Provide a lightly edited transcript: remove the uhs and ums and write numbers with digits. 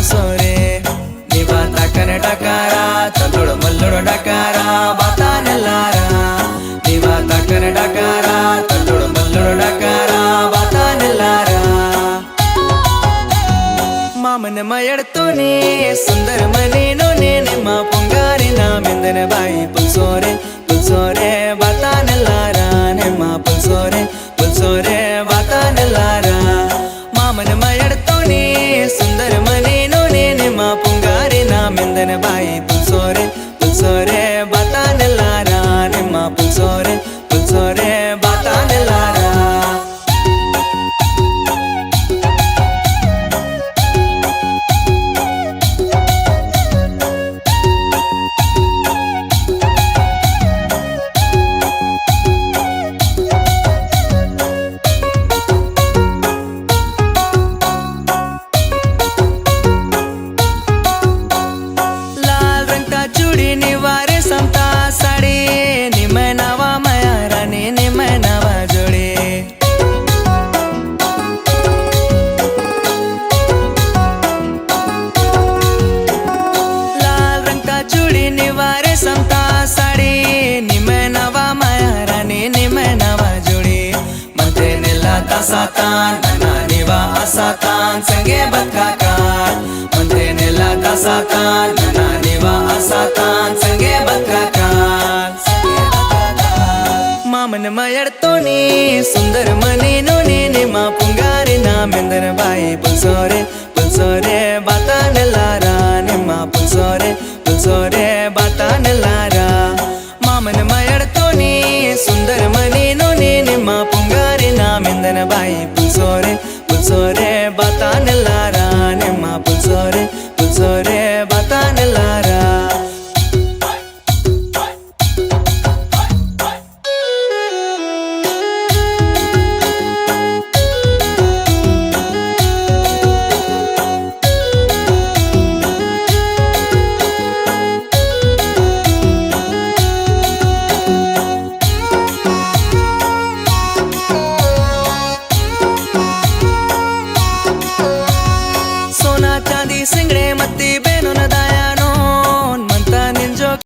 ಪುಲ್ಸೋರೆ ನಿವಾತ ಕನ್ನಡಕಾರ ತಲ್ಲುಡು ಮಲ್ಲುಡು ಡಕಾರ ಬಾತಾನೆಲ್ಲಾರ ನಿವಾತ ಕನ್ನಡಕಾರ ತಲ್ಲುಡು ಮಲ್ಲುಡು ಡಕಾರ ಬಾತಾನೆಲ್ಲಾರ ಮಾಮನ ಮಯಡ್ತೋನೆ ಸುಂದರ ಮನೇನು ನಿಮ್ಮ ಪುಂಗಾರಿನ ಮೆಂದನ ಬಾಯಿ ಪುಲ್ಸೋರೆ ಪುಲ್ಸೋರೆ ಬಾತಾನೆಲ್ಲಾರ ನಿಮ್ಮ ಪುಲ್ಸೋರೆ ಪುಲ್ಸೋರೆ ಬಾತಾನೆಲ್ಲಾರ ಮಾಮನ ಮಯಡ್ತೋನೆ ಸುಂದರ ಮನೇನು ನಿಮ್ಮ ಪುಂಗಾರಿನ ಮೆಂದನ ಬಾಯಿ ಪುಲ್ಸೋರೆ ಪುಲ್ಸೋರೆ ಬಾತಾನೆಲ್ಲಾರ ನಿಮ್ಮ ಪುಲ್ಸೋರೆ ಪುಲ್ಸೋರೆ ಬಾತಾನೆಲ್ಲಾರ Satan, naniwa asatan, sange batkakan. Mantenela ta satan, naniwa asatan, sange batkakan. Maman mayartoni, sundar maneno nema pungarina mendana bai pulsore, pulsore batanelara nema pulsore, pulsore batanelara. Maman mayartoni, sundar maneno nema pungarina ಮೆಂದನ ಬಾಯಿ ಪುಲ್ಸೋರೆ ಪುಲ್ಸೋರೆ ಬಾತಾನೆಲ್ಲಾರ ನಿಮ್ಮ ಪುಲ್ಸೋರೆ ಪುಲ್ಸೋರೆ